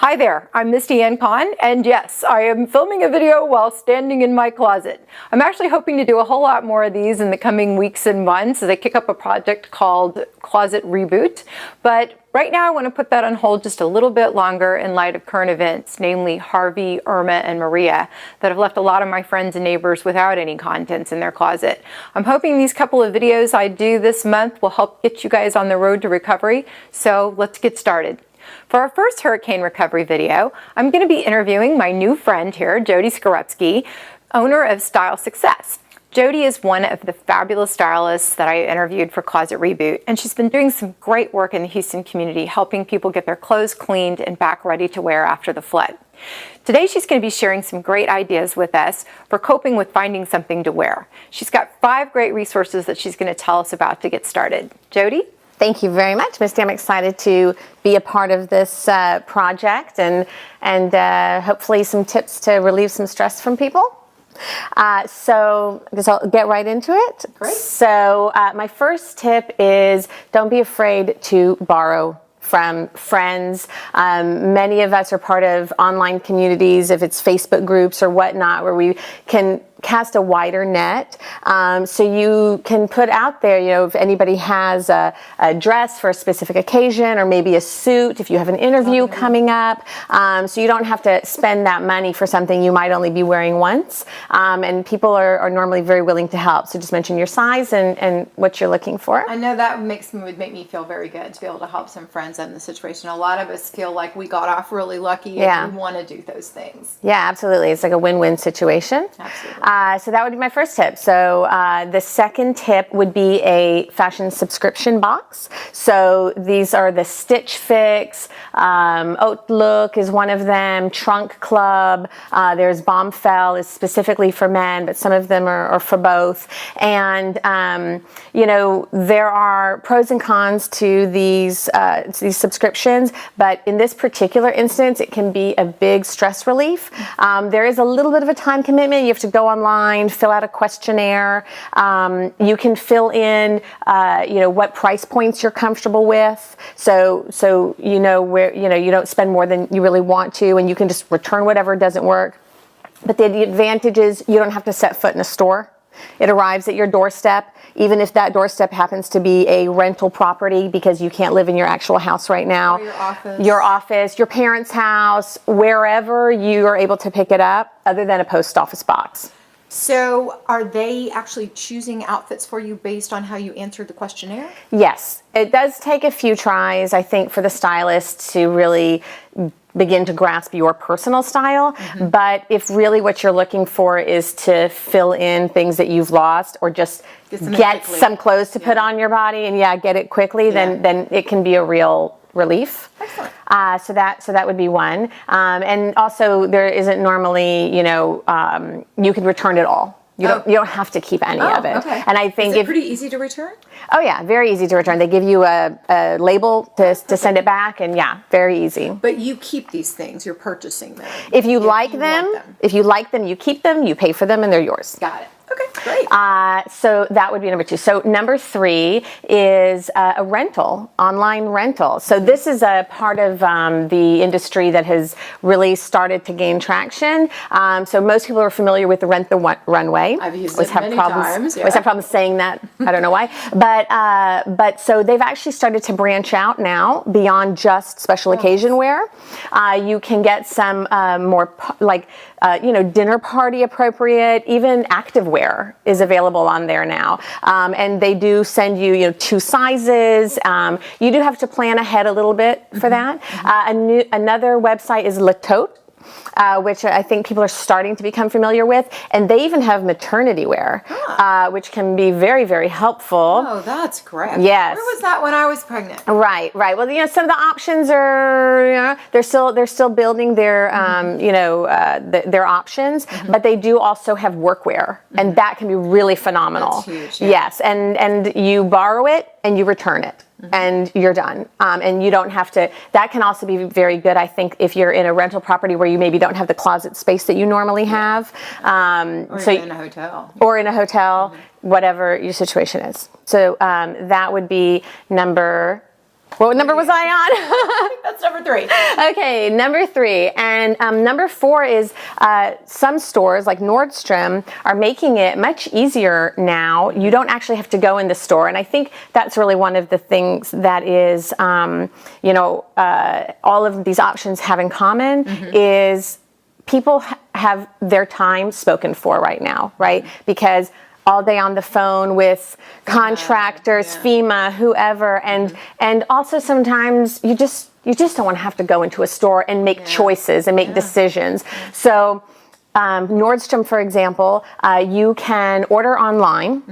Hi there, I'm Misty Ann Kahn, and yes, I am filming a video while standing in my closet. I'm actually hoping to do a whole lot more of these in the coming weeks and months as I kick up a project called Closet Reboot, but right now I want to put that on hold just a little bit longer in light of current events, namely Harvey, Irma, and Maria, that have left a lot of my friends and neighbors without any contents in their closet. I'm hoping these couple of videos I do this month will help get you guys on the road to recovery, so let's get started. For our first hurricane recovery video, I'm going to be interviewing my new friend here, Jodi Skorupski, owner of Style Success. Jodi is one of the fabulous stylists that I interviewed for Closet Reboot, and she's been doing some great work in the Houston community, helping people get their clothes cleaned and back ready to wear after the flood. Today she's going to be sharing some great ideas with us for coping with finding something to wear. She's got 5 great resources that she's going to tell us about to get started. Jodi? Thank you very much, Misty. I'm excited to be a part of this project and hopefully some tips to relieve some stress from people. So I guess I'll get right into it. Great. So my first tip is don't be afraid to borrow from friends. Many of us are part of online communities, if it's Facebook groups or whatnot, where we can cast a wider net. So you can put out there, you know, if anybody has a dress for a specific occasion or maybe a suit, if you have an interview coming up. So you don't have to spend that money for something you might only be wearing once. And people are normally very willing to help. So just mention your size and what you're looking for. I know that would make me feel very good to be able to help some friends in the situation. A lot of us feel like we got off really lucky and we want to do those things. Yeah, absolutely. It's like a win-win situation. Absolutely. So that would be my first tip. So the second tip would be a fashion subscription box. So these are the Stitch Fix, Haute Look is one of them, Trunk Club, there's Bombfell is specifically for men, but some of them are for both. And, you know, there are pros and cons to these subscriptions, but in this particular instance, it can be a big stress relief. There is a little bit of a time commitment. You have to go online, fill out a questionnaire. You can fill in, you know, what price points you're comfortable with. So you know where, you know, you don't spend more than you really want to, and you can just return whatever doesn't work. But the advantage is you don't have to set foot in a store. It arrives at your doorstep, even if that doorstep happens to be a rental property because you can't live in your actual house right now. Or your office, your parents' house, wherever you are able to pick it up, other than a post office box. So are they actually choosing outfits for you based on how you answered the questionnaire? Yes, it does take a few tries, I think, for the stylist to really begin to grasp your personal style. Mm-hmm. But if really what you're looking for is to fill in things that you've lost or just get some clothes to put on your body and get it quickly, then it can be a real relief. Excellent. So that would be one. And also there isn't normally, you know, you can return it all. You don't have to keep any of it. Okay. And I think is it pretty easy to return? Oh yeah, very easy to return. They give you a label to send it back, and very easy. But you keep these things. You're purchasing them. If you like them, you keep them. You pay for them, and they're yours. Got it. Okay, great. So that would be number 2. So number 3 is a rental, online rental. So this is a part of the industry that has really started to gain traction. So most people are familiar with the Rent the Runway. I've used it many times. Always have problems saying that. I don't know why. But so they've actually started to branch out now beyond just special occasion wear. You can get some more you know, dinner party appropriate, even active wear is available on there now. And they do send you, you know, 2 sizes. You do have to plan ahead a little bit for that. Another website is Le Tote, which I think people are starting to become familiar with. And they even have maternity wear, which can be very, very helpful. Oh, that's great. Yes. Where was that when I was pregnant? Right. Well, you know, some of the options are, you know, they're still building their, you know, their options, but they do also have workwear, and that can be really phenomenal. That's huge. Yes, and you borrow it and you return it. And you're done. And you don't have to, that can also be very good, I think, if you're in a rental property where you maybe don't have the closet space that you normally have. Or in a hotel. Or in a hotel, whatever your situation is. So that would be number What number was I on? That's number 3. Okay, number 3. And number 4 is some stores like Nordstrom are making it much easier now. You don't actually have to go in the store. And I think that's really one of the things that is, you know, all of these options have in common is people have their time spoken for right now, right? Because all day on the phone with contractors, FEMA, whoever, and also sometimes you just don't want to have to go into a store and make choices and make decisions. So Nordstrom, for example, you can order online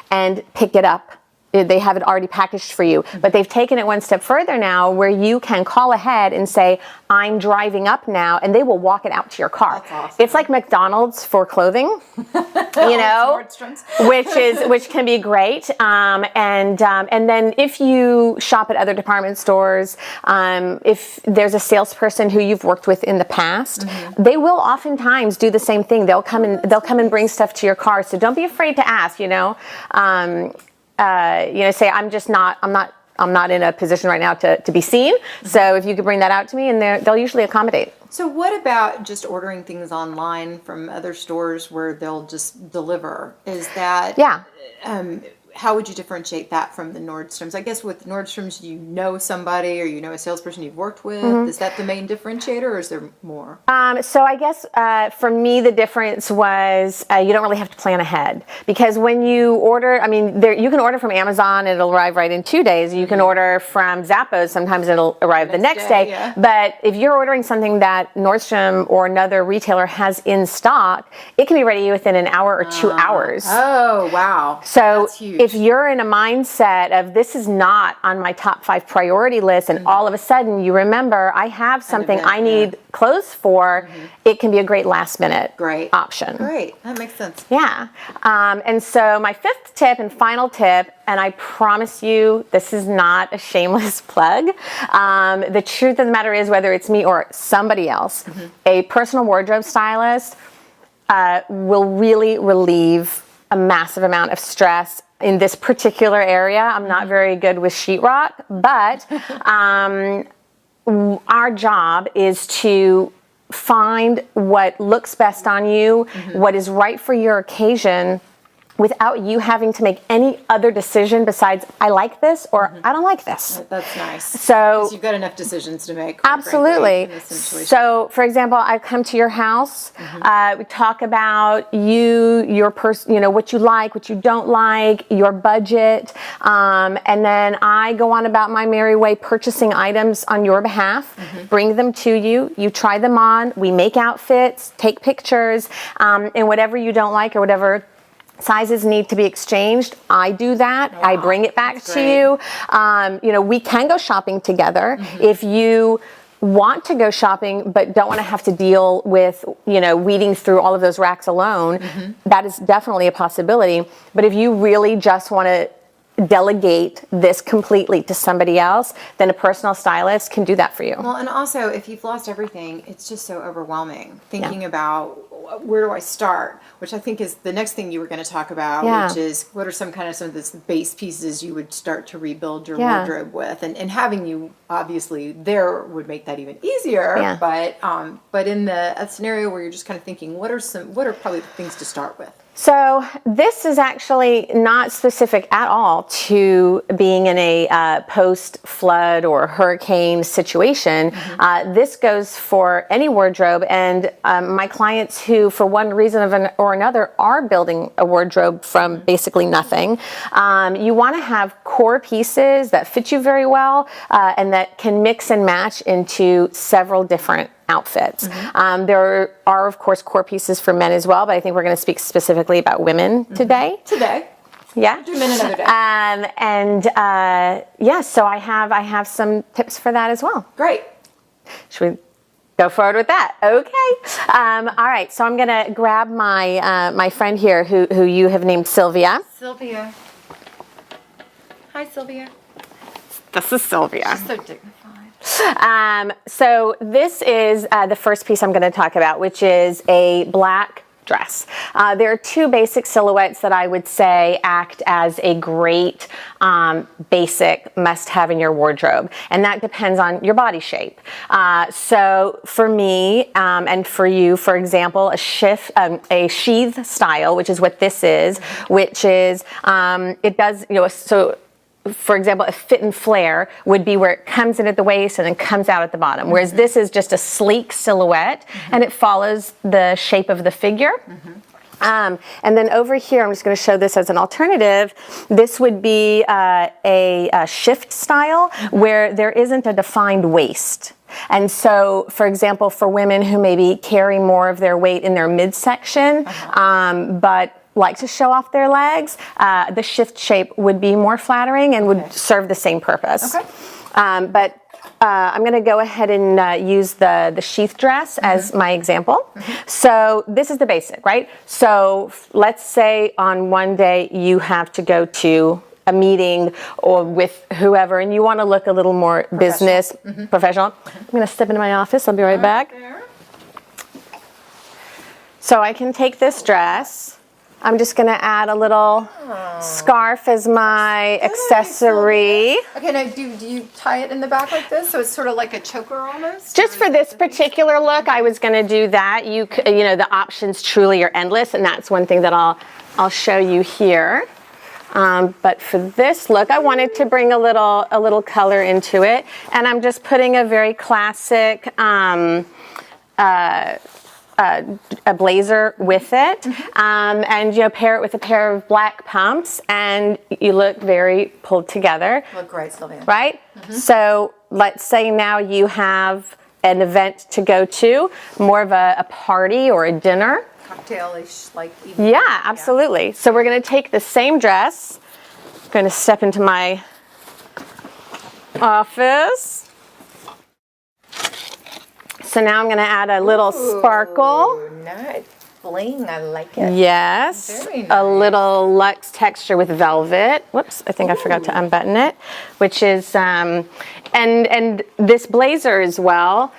and pick it up. They have it already packaged for you, but they've taken it one step further now where you can call ahead and say, I'm driving up now, and they will walk it out to your car. That's awesome. It's like McDonald's for clothing, you know, which can be great. And then if you shop at other department stores, if there's a salesperson who you've worked with in the past, they will oftentimes do the same thing. They'll come and bring stuff to your car. So don't be afraid to ask, you know. You know, say I'm not in a position right now to be seen. So if you could bring that out to me, and they'll usually accommodate. So what about just ordering things online from other stores where they'll just deliver? Is that how would you differentiate that from the Nordstroms? I guess with Nordstroms, you know somebody or you know a salesperson you've worked with. Is that the main differentiator, or is there more? So I guess for me, the difference was you don't really have to plan ahead, because when you order, I mean, you can order from Amazon, it'll arrive right in 2 days. You can order from Zappos, sometimes it'll arrive the next day. Yeah. But if you're ordering something that Nordstrom or another retailer has in stock, it can be ready within an hour or 2 hours. Oh, wow. So that's huge. If you're in a mindset of this is not on my top 5 priority list, and all of a sudden you remember I have something I need clothes for, it can be a great last minute option. Great, that makes sense. Yeah. And so my 5th tip and final tip, and I promise you this is not a shameless plug. The truth of the matter is, whether it's me or somebody else, a personal wardrobe stylist will really relieve a massive amount of stress in this particular area. I'm not very good with sheetrock, but our job is to find what looks best on you, what is right for your occasion, without you having to make any other decision besides I like this or I don't like this. That's nice. So you've got enough decisions to make. Absolutely. In this situation. So, for example, I come to your house. We talk about your person, you know, what you like, what you don't like, your budget, and then I go on about my merry way, purchasing items on your behalf, bring them to you. You try them on. We make outfits, take pictures, and whatever you don't like or whatever sizes need to be exchanged, I do that. Wow, I bring it back to you. You know, we can go shopping together. If you want to go shopping but don't want to have to deal with, you know, weeding through all of those racks alone, that is definitely a possibility. But if you really just want to delegate this completely to somebody else, then a personal stylist can do that for you. Well, and also if you've lost everything, it's just so overwhelming thinking about where do I start, which I think is the next thing you were going to talk about, which is what are some of the base pieces you would start to rebuild your wardrobe with, and having you obviously there would make that even easier. But in a scenario where you're just kind of thinking, what are probably the things to start with? So this is actually not specific at all to being in a post-flood or hurricane situation. This goes for any wardrobe, and my clients who, for one reason or another, are building a wardrobe from basically nothing. You want to have core pieces that fit you very well and that can mix and match into several different outfits. There are, of course, core pieces for men as well, but I think we're going to speak specifically about women today. Yeah. Do men another day. So I have some tips for that as well. Great. Should we go forward with that? Okay. All right. So I'm going to grab my friend here who you have named Sylvia. Sylvia. Hi, Sylvia. This is Sylvia. She's so dignified. So this is the first piece I'm going to talk about, which is a black dress. There are two basic silhouettes that I would say act as a great basic must-have in your wardrobe, and that depends on your body shape. So for me and for you, for example, a sheath style, which is what this is, which is it does, you know, so for example, a fit and flare would be where it comes in at the waist and then comes out at the bottom, whereas this is just a sleek silhouette and it follows the shape of the figure. And then over here, I'm just going to show this as an alternative. This would be a shift style where there isn't a defined waist. And so, for example, for women who maybe carry more of their weight in their midsection, but like to show off their legs, the shift shape would be more flattering and would serve the same purpose. Okay. But I'm going to go ahead and use the sheath dress as my example. So this is the basic, right? So let's say on one day you have to go to a meeting or with whoever and you want to look a little more business, professional. I'm going to step into my office. I'll be right back. So I can take this dress. I'm just going to add a little scarf as my accessory. Okay, now do you tie it in the back like this, so it's sort of like a choker almost? Just for this particular look, I was going to do that. You know, the options truly are endless, and that's one thing that I'll show you here. But for this look, I wanted to bring a little color into it, and I'm just putting a very classic a blazer with it, and you know, pair it with a pair of black pumps, and you look very pulled together. Look great, Sylvia. Right? So let's say now you have an event to go to, more of a party or a dinner. Cocktailish, like evening. Yeah, absolutely. Yeah. So we're going to take the same dress. I'm going to step into my office. So now I'm going to add a little sparkle. Nice. Bling, I like it. Yes. Very nice. A little luxe texture with velvet. Whoops, I think I forgot to unbutton it. Which is, and this blazer as well.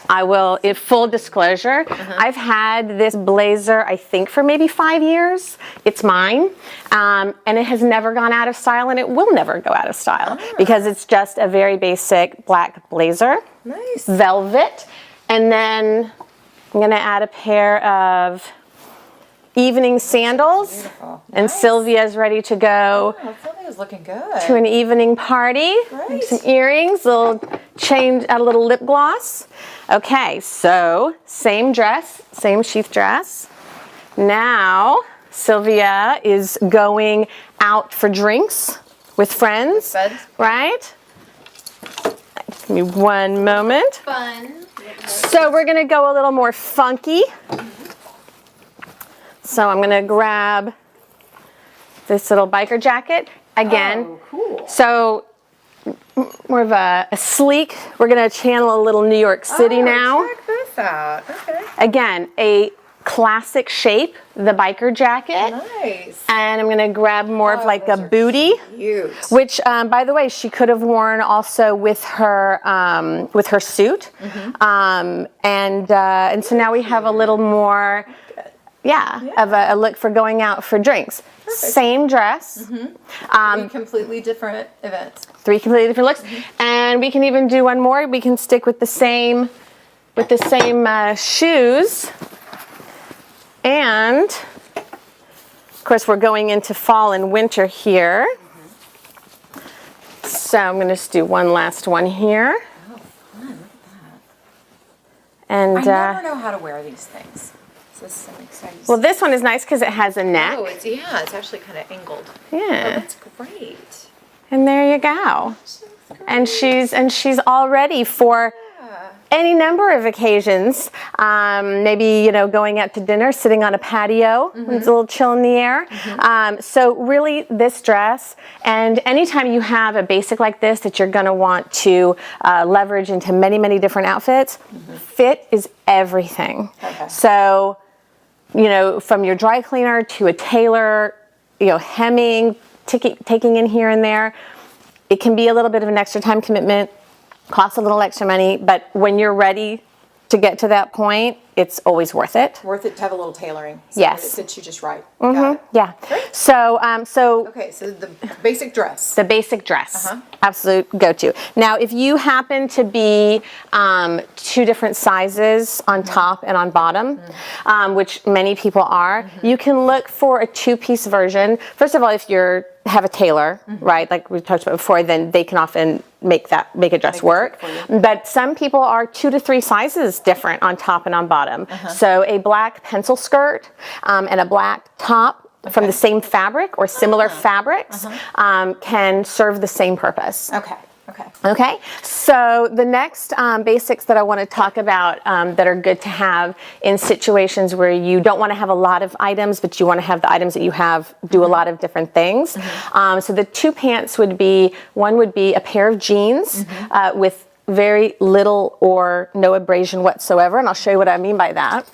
I will, in full disclosure, I've had this blazer, I think, for maybe 5 years. It's mine. And it has never gone out of style, and it will never go out of style because it's just a very basic black blazer. Nice. Velvet. And then I'm going to add a pair of evening sandals. Beautiful. And Nice. Sylvia's ready to go. Oh, Sylvia's looking good. To an evening party. Great. Some earrings, add a little lip gloss. Okay, so same dress, same sheath dress. Now Sylvia is going out for drinks with friends, right? Give me one moment. Fun. So we're gonna go a little more funky. So I'm gonna grab this little biker jacket. Again, Oh, cool. So more of a sleek, we're gonna channel a little New York City now. Check this out. Okay. Again, a classic shape, the biker jacket. Nice. And I'm gonna grab more of like a those are booty. Cute. Which, by the way, she could have worn also with her suit, and so now we have a little more, of a look for going out for drinks. Perfect. Same dress. Three completely different events. Three completely different looks, and we can even do one more. We can stick with the same shoes, and of course we're going into fall and winter here. So I'm going to just do one last one here. Oh, fun. Look at that. And I never know how to wear these things. So this is an exciting. well, this one is nice because it has a neck. Oh, it's actually kind of angled. Yeah. Oh, that's great. And there you go. And she's all ready for any number of occasions. Maybe, you know, going out to dinner, sitting on a patio when it's a little chill in the air. So really this dress, and anytime you have a basic like this that you're gonna want to leverage into many, many different outfits, fit is everything. Okay. So, you know, from your dry cleaner to a tailor, you know, hemming, taking in here and there, it can be a little bit of an extra time commitment. Costs a little extra money, but when you're ready to get to that point, it's always worth it. Worth it to have a little tailoring. So Yes. that it fits you just right. Got it. Yeah. Great. So, Okay, so the basic dress. the basic dress, absolute go-to. Now, if you happen to be 2 different sizes on top and on bottom, which many people are, you can look for a 2-piece version. First of all, if you have a tailor, right, like we talked about before, then they can often make a dress work. But some people are 2 to 3 sizes different on top and on bottom. So a black pencil skirt and a black top from the same fabric or similar fabrics can serve the same purpose. Okay. Okay. Okay, so the next basics that I want to talk about that are good to have in situations where you don't want to have a lot of items, but you want to have the items that you have do a lot of different things. So the 2 pants would be, one would be a pair of jeans with very little or no abrasion whatsoever, and I'll show you what I mean by that.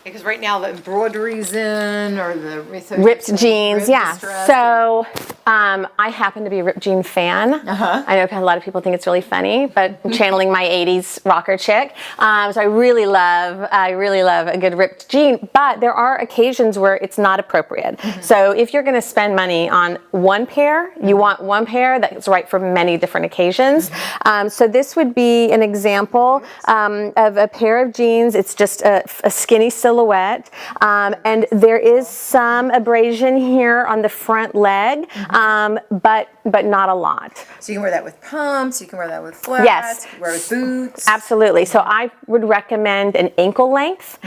Because right now the embroidery's in, or the ripped jeans, yeah. So I happen to be a ripped jean fan. I know a lot of people think it's really funny, but I'm channeling my 80s rocker chick. So I really love a good ripped jean, but there are occasions where it's not appropriate. So if you're gonna spend money on one pair, you want one pair that's right for many different occasions. So this would be an example of a pair of jeans. It's just a skinny silhouette. And there is some abrasion here on the front leg, but not a lot. So you can wear that with pumps, you can wear that with flats, Yes. you can wear it with boots. Absolutely. So I would recommend an ankle length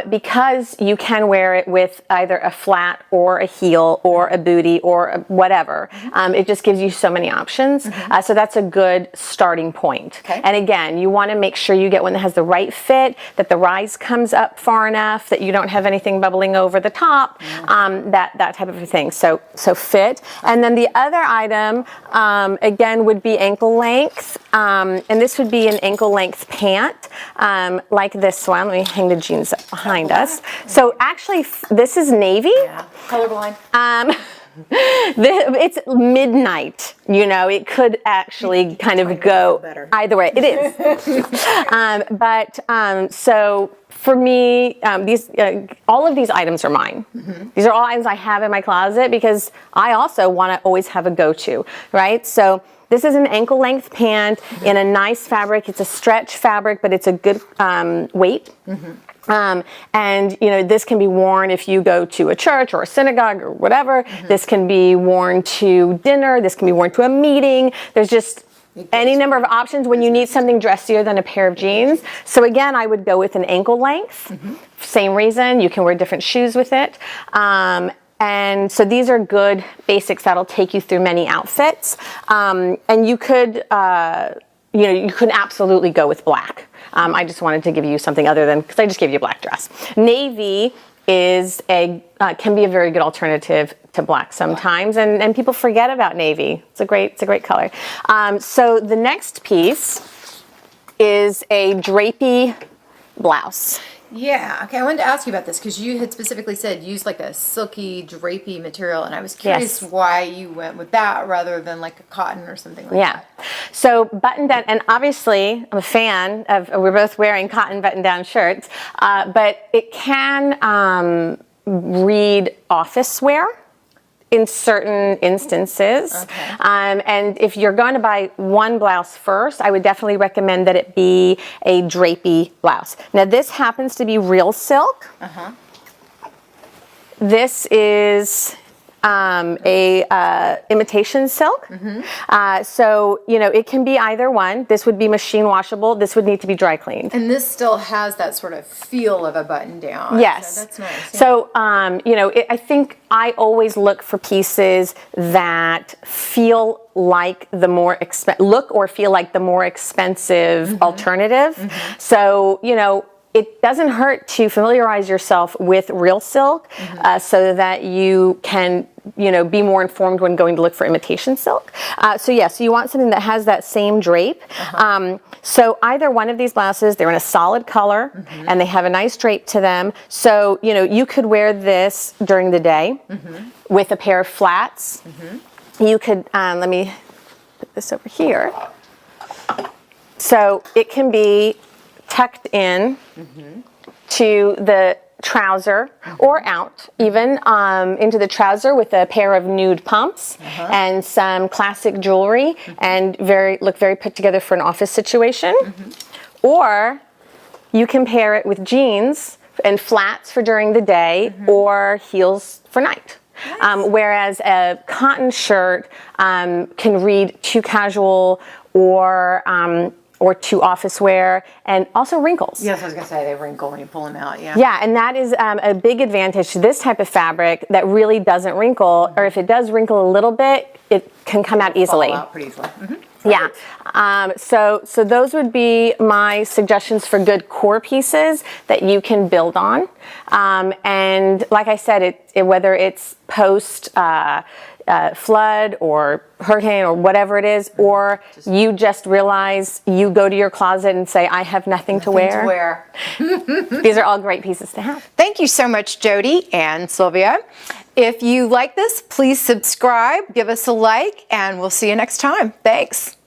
because you can wear it with either a flat or a heel or a bootie or whatever. It just gives you so many options. So that's a good starting point. Okay. And again, you want to make sure you get one that has the right fit, that the rise comes up far enough, that you don't have anything bubbling over the top, that type of a thing. So fit. And then the other item, again, would be ankle length. And this would be an ankle length pant, like this one. Let me hang the jeans up behind us. So actually, this is navy. Yeah. Colorblind. It's midnight, you know, it could actually kind of go either way. It is. So for me, all of these items are mine. These are all items I have in my closet because I also want to always have a go-to, right? So this is an ankle length pant in a nice fabric. It's a stretch fabric, but it's a good weight. And you know, this can be worn if you go to a church or a synagogue or whatever. This can be worn to dinner. This can be worn to a meeting. There's just any number of options when you need something dressier than a pair of jeans. So again, I would go with an ankle length. Same reason, you can wear different shoes with it. And so these are good basics that'll take you through many outfits. And you could, you could absolutely go with black. I just wanted to give you something other than, because I just gave you a black dress. Navy is can be a very good alternative to black sometimes, and people forget about navy. It's a great color. So the next piece is a drapey blouse. Yeah, okay, I wanted to ask you about this because you had specifically said use like a silky, drapey material, and I was curious why you went with that rather than like a cotton or something like that. So button down, and obviously I'm a fan of, we're both wearing cotton button down shirts, but it can read office wear in certain instances. And if you're going to buy one blouse first, I would definitely recommend that it be a drapey blouse. Now this happens to be real silk. This is imitation silk. So, you know, it can be either one. This would be machine washable. This would need to be dry cleaned. And this still has that sort of feel of a button down. Yes. So that's nice. Yeah. So, you know, I think I always look for pieces that feel like the more look or feel like the more expensive alternative. So, you know, it doesn't hurt to familiarize yourself with real silk so that you can, you know, be more informed when going to look for imitation silk. So yes, you want something that has that same drape. So either one of these blouses, they're in a solid color and they have a nice drape to them. So, you know, you could wear this during the day with a pair of flats. You could, let me put this over here. So it can be tucked in to the trouser or out even into the trouser with a pair of nude pumps and some classic jewelry and look very put together for an office situation. Or you can pair it with jeans and flats for during the day or heels for night. Nice. Whereas a cotton shirt can read too casual or too office wear, and also wrinkles. Yes, I was going to say they wrinkle when you pull them out, yeah. Yeah, and that is a big advantage to this type of fabric that really doesn't wrinkle, or if it does wrinkle a little bit, it can come out easily. Fall out pretty easily. Yeah, so those would be my suggestions for good core pieces that you can build on. And like I said, whether it's post flood or hurricane or whatever it is, or you just realize you go to your closet and say, I have nothing to wear. These are all great pieces to have. Thank you so much, Jodi and Sylvia. If you like this, please subscribe, give us a like, and we'll see you next time. Thanks.